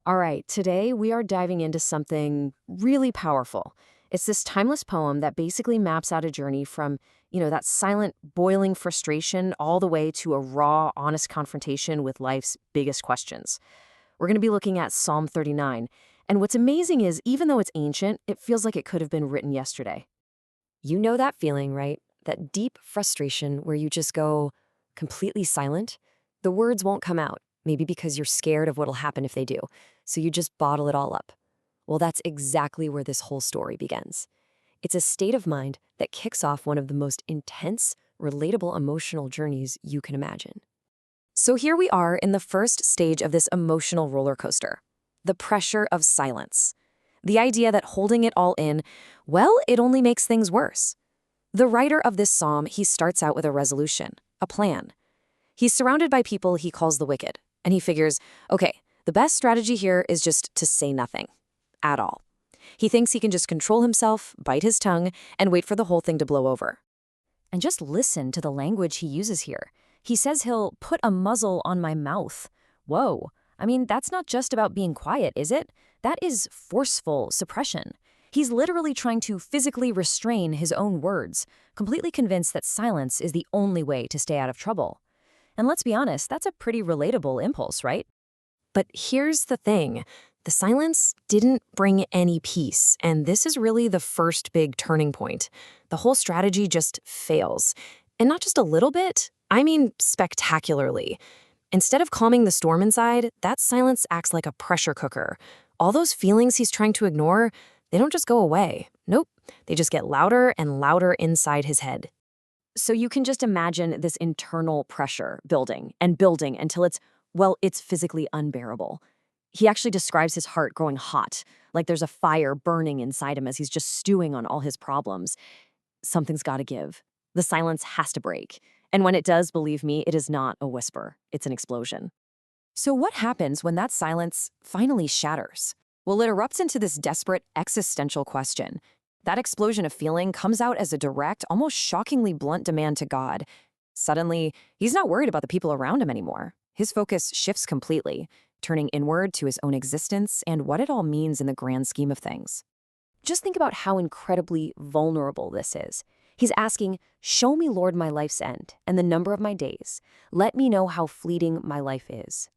All right, today we are diving into something really powerful. It's this timeless poem that basically maps out a journey from, that silent, boiling frustration all the way to a raw, honest confrontation with life's biggest questions. We're going to be looking at Psalm 39. And what's amazing is, even though it's ancient, it feels like it could have been written yesterday. You know that feeling, right? That deep frustration where you just go completely silent. The words won't come out, maybe because you're scared of what'll happen if they do. So you just bottle it all up. Well, that's exactly where this whole story begins. It's a state of mind that kicks off one of the most intense, relatable emotional journeys you can imagine. So here we are in the first stage of this emotional roller coaster, the pressure of silence. The idea that holding it all in, well, it only makes things worse. The writer of this psalm, he starts out with a resolution, a plan. He's surrounded by people he calls the wicked, and he figures, okay, the best strategy here is just to say nothing at all. He thinks he can just control himself, bite his tongue, and wait for the whole thing to blow over. And just listen to the language he uses here. He says he'll put a muzzle on my mouth. Whoa. I mean, that's not just about being quiet, is it? That is forceful suppression. He's literally trying to physically restrain his own words, completely convinced that silence is the only way to stay out of trouble. And let's be honest, that's a pretty relatable impulse, right? But here's the thing. The silence didn't bring any peace, and this is really the first big turning point. The whole strategy just fails. And not just a little bit, I mean spectacularly. Instead of calming the storm inside, that silence acts like a pressure cooker. All those feelings he's trying to ignore, they don't just go away. Nope, they just get louder and louder inside his head. So you can just imagine this internal pressure building and building until it's physically unbearable. He actually describes his heart growing hot, like there's a fire burning inside him as he's just stewing on all his problems. Something's got to give. The silence has to break. And when it does, believe me, it is not a whisper. It's an explosion. So what happens when that silence finally shatters? Well, it erupts into this desperate existential question. That explosion of feeling comes out as a direct, almost shockingly blunt demand to God. Suddenly, he's not worried about the people around him anymore. His focus shifts completely, turning inward to his own existence and what it all means in the grand scheme of things. Just think about how incredibly vulnerable this is. He's asking, "Show me, Lord, my life's end and the number of my days. Let me know how fleeting my life is."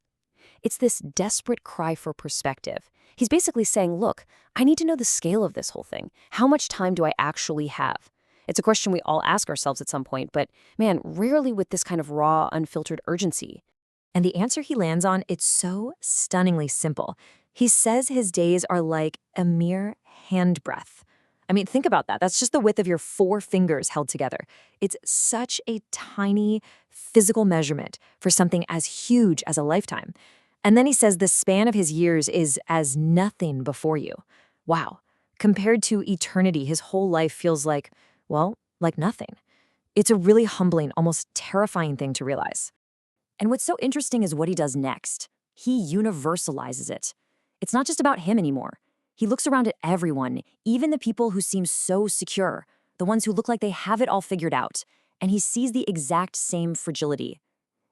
It's this desperate cry for perspective. He's basically saying, look, I need to know the scale of this whole thing. How much time do I actually have? It's a question we all ask ourselves at some point, but man, rarely with this kind of raw, unfiltered urgency. And the answer he lands on, it's so stunningly simple. He says his days are like a mere handbreadth. I mean, think about that. That's just the width of your four fingers held together. It's such a tiny physical measurement for something as huge as a lifetime. And then he says the span of his years is as nothing before you. Wow. Compared to eternity, his whole life feels like, well, like nothing. It's a really humbling, almost terrifying thing to realize. And what's so interesting is what he does next. He universalizes it. It's not just about him anymore. He looks around at everyone, even the people who seem so secure, the ones who look like they have it all figured out, and he sees the exact same fragility.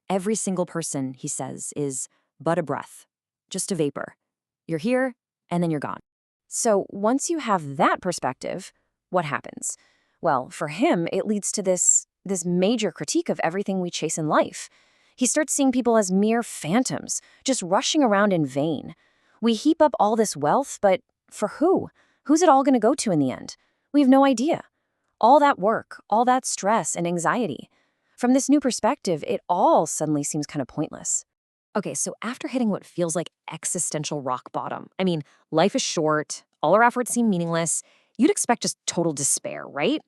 Every single person, he says, is but a breath, just a vapor. You're here, and then you're gone. So once you have that perspective, what happens? Well, for him, it leads to this major critique of everything we chase in life. He starts seeing people as mere phantoms, just rushing around in vain. We heap up all this wealth, but for who? Who's it all going to go to in the end? We have no idea. All that work, all that stress and anxiety. From this new perspective, it all suddenly seems kind of pointless. Okay, so after hitting what feels like existential rock bottom, I mean, life is short, all our efforts seem meaningless, you'd expect just total despair, right?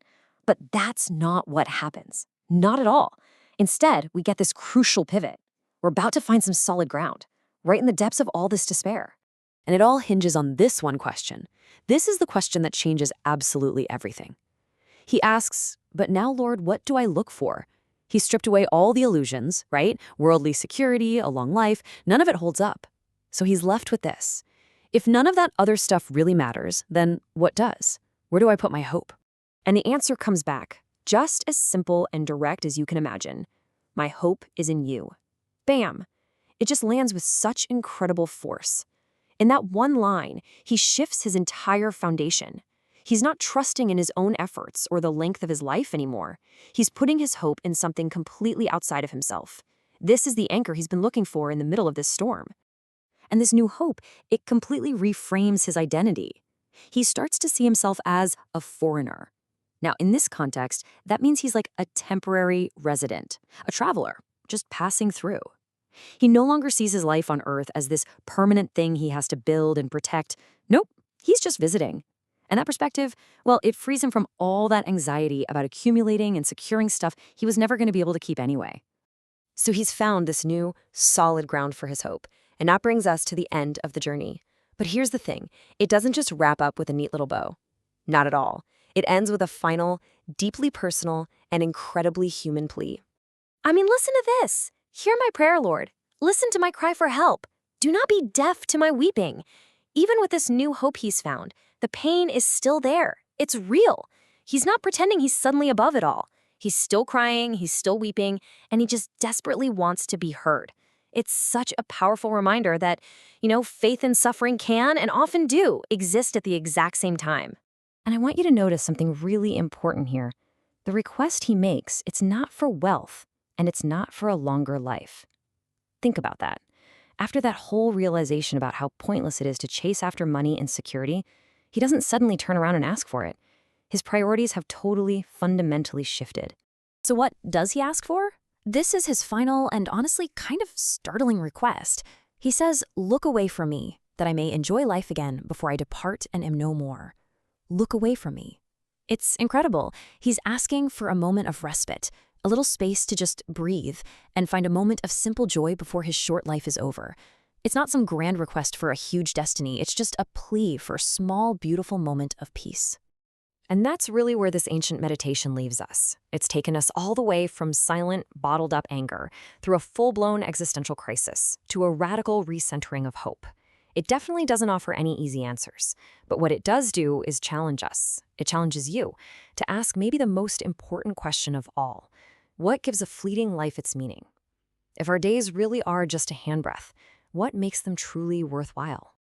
But that's not what happens. Not at all. Instead, we get this crucial pivot. We're about to find some solid ground, right in the depths of all this despair. And it all hinges on this one question. This is the question that changes absolutely everything. He asks, but now, Lord, what do I look for? He stripped away all the illusions, right? Worldly security, a long life, none of it holds up. So he's left with this. If none of that other stuff really matters, then what does? Where do I put my hope? And the answer comes back, just as simple and direct as you can imagine. My hope is in you. Bam! It just lands with such incredible force. In that one line, he shifts his entire foundation. He's not trusting in his own efforts or the length of his life anymore. He's putting his hope in something completely outside of himself. This is the anchor he's been looking for in the middle of this storm. And this new hope, it completely reframes his identity. He starts to see himself as a foreigner. Now, in this context, that means he's like a temporary resident, a traveler, just passing through. He no longer sees his life on Earth as this permanent thing he has to build and protect. Nope, he's just visiting. And that perspective, well, it frees him from all that anxiety about accumulating and securing stuff he was never going to be able to keep anyway. So he's found this new, solid ground for his hope. And that brings us to the end of the journey. But here's the thing, it doesn't just wrap up with a neat little bow. Not at all. It ends with a final, deeply personal, and incredibly human plea. I mean, listen to this. Hear my prayer, Lord. Listen to my cry for help. Do not be deaf to my weeping. Even with this new hope he's found, the pain is still there. It's real. He's not pretending he's suddenly above it all. He's still crying, he's still weeping, and he just desperately wants to be heard. It's such a powerful reminder that, faith and suffering can and often do exist at the exact same time. And I want you to notice something really important here. The request he makes, it's not for wealth, and it's not for a longer life. Think about that. After that whole realization about how pointless it is to chase after money and security, he doesn't suddenly turn around and ask for it. His priorities have totally, fundamentally shifted. So what does he ask for? This is his final and honestly kind of startling request. He says, "Look away from me, that I may enjoy life again before I depart and am no more." Look away from me. It's incredible. He's asking for a moment of respite, a little space to just breathe and find a moment of simple joy before his short life is over. It's not some grand request for a huge destiny. It's just a plea for a small, beautiful moment of peace. And that's really where this ancient meditation leaves us. It's taken us all the way from silent, bottled-up anger through a full-blown existential crisis to a radical recentering of hope. It definitely doesn't offer any easy answers, but what it does do is challenge us. It challenges you to ask maybe the most important question of all. What gives a fleeting life its meaning? If our days really are just a handbreadth, what makes them truly worthwhile?